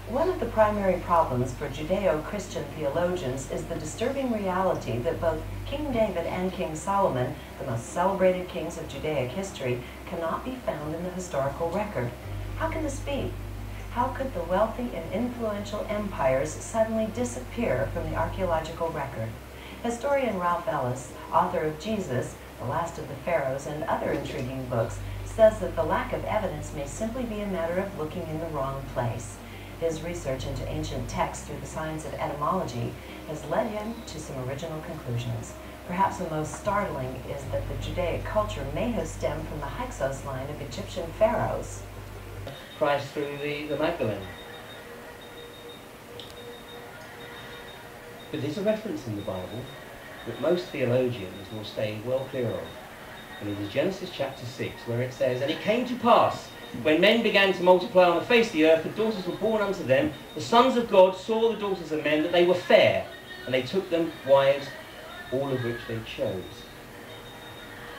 One of the primary problems for Judeo-Christian theologians is the disturbing reality that both King David and King Solomon, the most celebrated kings of Judaic history, cannot be found in the historical record. How can this be? How could the wealthy and influential empires suddenly disappear from the archaeological record? Historian Ralph Ellis, author of Jesus, The Last of the Pharaohs, and other intriguing books, says that the lack of evidence may simply be a matter of looking in the wrong place. His research into ancient texts through the science of etymology has led him to some original conclusions. Perhaps the most startling is that the Judaic culture may have stemmed from the Hyksos line of Egyptian pharaohs. Christ through the Magdalene. But there's a reference in the Bible that most theologians will stay well clear of. And it is Genesis chapter 6, where it says, "And it came to pass, when men began to multiply on the face of the earth, the daughters were born unto them. The sons of God saw the daughters of men, that they were fair, and they took them wives, all of which they chose.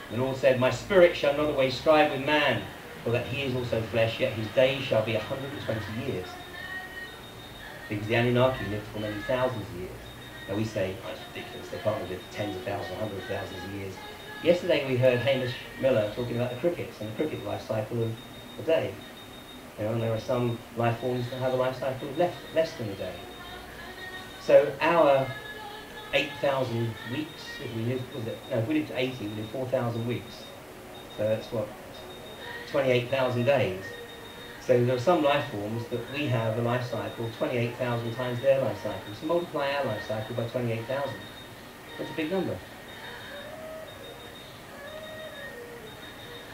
The Lord said, My spirit shall not always strive with man, for that he is also flesh, yet his days shall be 120 years. Because the Anunnaki lived for many thousands of years. Now we say, oh, it's ridiculous, they can't live tens of thousands, hundreds of thousands of years. Yesterday we heard Hamish Miller talking about the crickets and the cricket life cycle of a day. You know, and there are some life forms that have a life cycle of less than a day. So our 8,000 weeks, if we lived, if we lived to 80, we lived 4,000 weeks. So that's what, 28,000 days. So there are some life forms that we have a life cycle 28,000 times their life cycle. So multiply our life cycle by 28,000. That's a big number.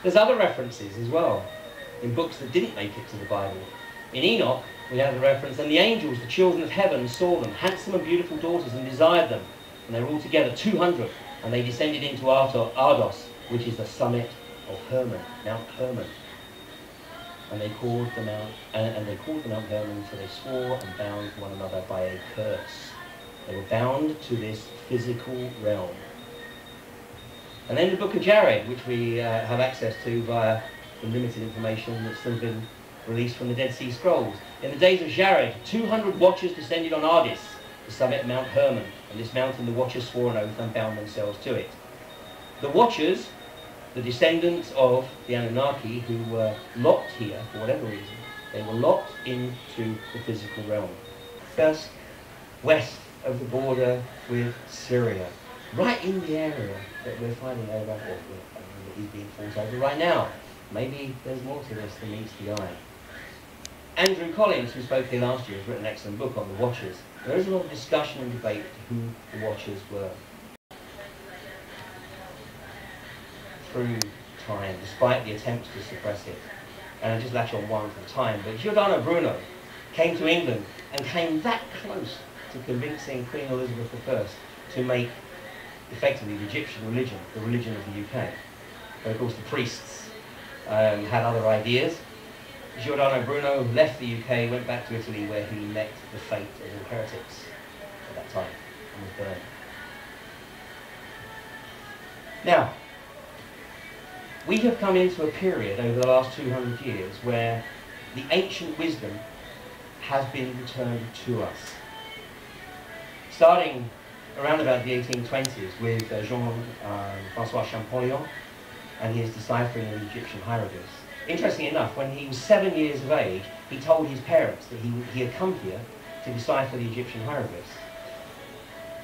There's other references as well in books that didn't make it to the Bible. In Enoch, we have the reference, and the angels, the children of heaven, saw them, handsome and beautiful daughters, and desired them. And they were all together, 200, and they descended into Ardos, which is the summit of Hermon, Mount Hermon. And they called the Mount, Hermon, so they swore and bound one another by a curse. They were bound to this physical realm. And then the book of Jared, which we have access to via the limited information that's still been released from the Dead Sea Scrolls. In the days of Jared, 200 watchers descended on Ardis, the summit of Mount Hermon. And this mountain the watchers swore an oath and bound themselves to it. The watchers, the descendants of the Anunnaki, who were locked here for whatever reason, they were locked into the physical realm. Just west of the border with Syria, right in the area that we're fighting over, or that is being fought over right now. Maybe there's more to this than meets the eye. Andrew Collins, who spoke here last year, has written an excellent book on the Watchers. There is a lot of discussion and debate as to who the Watchers were. Through time, despite the attempts to suppress it. And I'll just latch on one for time, but Giordano Bruno came to England and came that close to convincing Queen Elizabeth I to make effectively the Egyptian religion the religion of the UK. But of course the priests had other ideas. Giordano Bruno left the UK, went back to Italy, where he met the fate of the heretics at that time and was burned. Now, we have come into a period over the last 200 years where the ancient wisdom has been returned to us. Starting around about the 1820s with Jean-François Champollion and his deciphering of Egyptian hieroglyphs. Interestingly enough, when he was 7 years of age, he told his parents that he had come here to decipher the Egyptian hieroglyphs.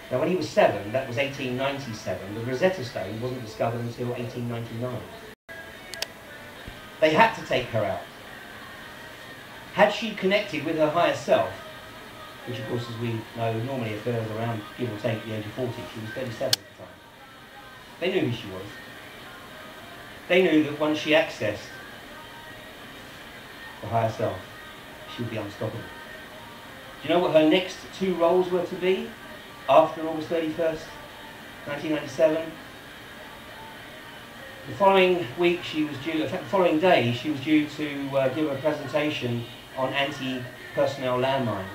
Now when he was 7, that was 1897, the Rosetta Stone wasn't discovered until 1899. They had to take her out. Had she connected with her higher self, which of course, as we know, normally occurs around, give or take, the age of 40, she was 37 at the time. They knew who she was. They knew that once she accessed the higher self, she would be unstoppable. Do you know what her next 2 roles were to be after August 31st, 1997? The following week she was due, in fact the following day, she was due to give a presentation on anti-personnel landmines.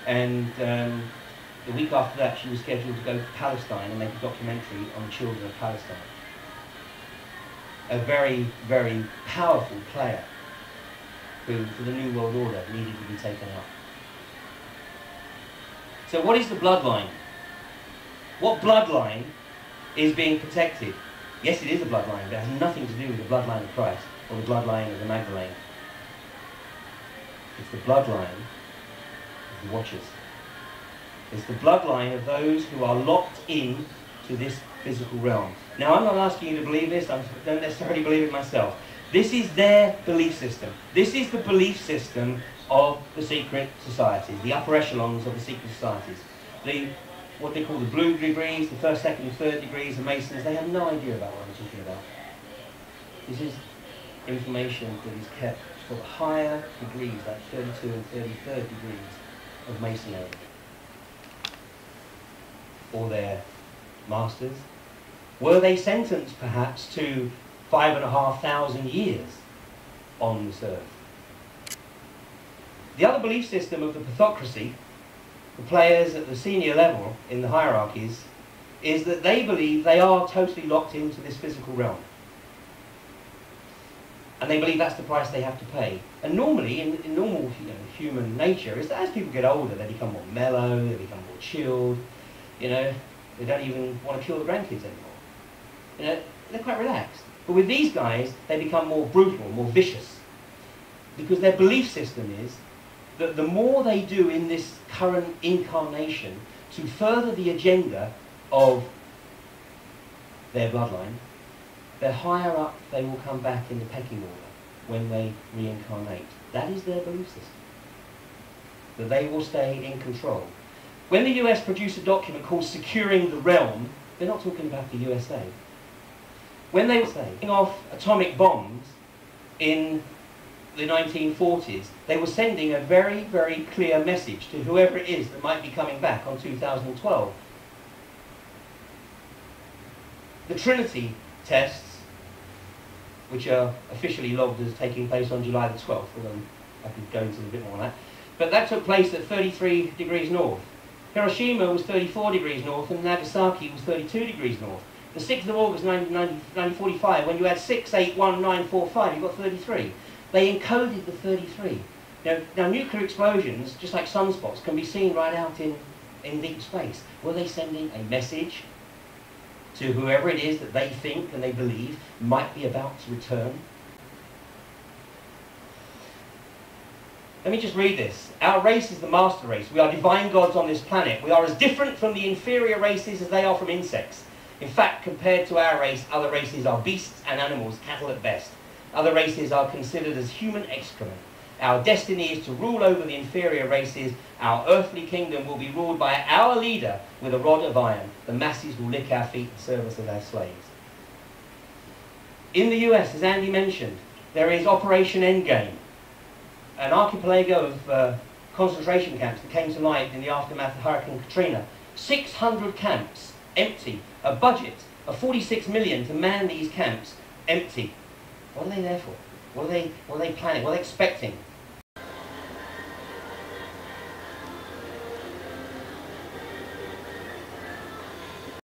And the week after that she was scheduled to go to Palestine and make a documentary on the children of Palestine. A very, very powerful player. who, for the New World Order, needed to be taken out. So what is the bloodline? What bloodline is being protected? Yes, it is a bloodline, but it has nothing to do with the bloodline of Christ or the bloodline of the Magdalene. It's the bloodline of the Watchers. It's the bloodline of those who are locked in to this physical realm. Now, I'm not asking you to believe this. I don't necessarily believe it myself. This is their belief system. This is the belief system of the secret societies, the upper echelons of the secret societies. What they call the blue degrees, the first, second, and third degrees, the Masons, they have no idea about what I'm talking about. This is information that is kept for the higher degrees, like 32 and 33rd degrees of Masonry. Or their masters. Were they sentenced perhaps to 5,500 years on this earth? The other belief system of the pathocracy, the players at the senior level in the hierarchies, is that they believe they are totally locked into this physical realm. And they believe that's the price they have to pay. And normally, in normal human nature, is that as people get older, they become more mellow, they become more chilled, they don't even want to kill the grandkids anymore. They're quite relaxed. But with these guys, they become more brutal, more vicious. Because their belief system is that the more they do in this current incarnation to further the agenda of their bloodline, the higher up they will come back in the pecking order when they reincarnate. That is their belief system. That they will stay in control. When the US produce a document called Securing the Realm, they're not talking about the USA. When they were setting off atomic bombs in the 1940s, they were sending a very, very clear message to whoever it is that might be coming back on 2012. The Trinity tests, which are officially logged as taking place on July the 12th, although I could go into a bit more on that, but that took place at 33 degrees north. Hiroshima was 34 degrees north and Nagasaki was 32 degrees north. The 6th of August 1945, when you had 6, 8, 1, 9, 4, 5, you got 33. They encoded the 33. Now nuclear explosions, just like sunspots, can be seen right out in deep space. Were they sending a message to whoever it is that they think and they believe might be about to return? Let me just read this. Our race is the master race. We are divine gods on this planet. We are as different from the inferior races as they are from insects. In fact, compared to our race, other races are beasts and animals, cattle at best. Other races are considered as human excrement. Our destiny is to rule over the inferior races. Our earthly kingdom will be ruled by our leader with a rod of iron. The masses will lick our feet and serve us as our slaves. In the US, as Andy mentioned, there is Operation Endgame, an archipelago of concentration camps that came to light in the aftermath of Hurricane Katrina. 600 camps, empty. A budget of 46 million to man these camps, empty. What are they there for? What are they planning? What are they expecting?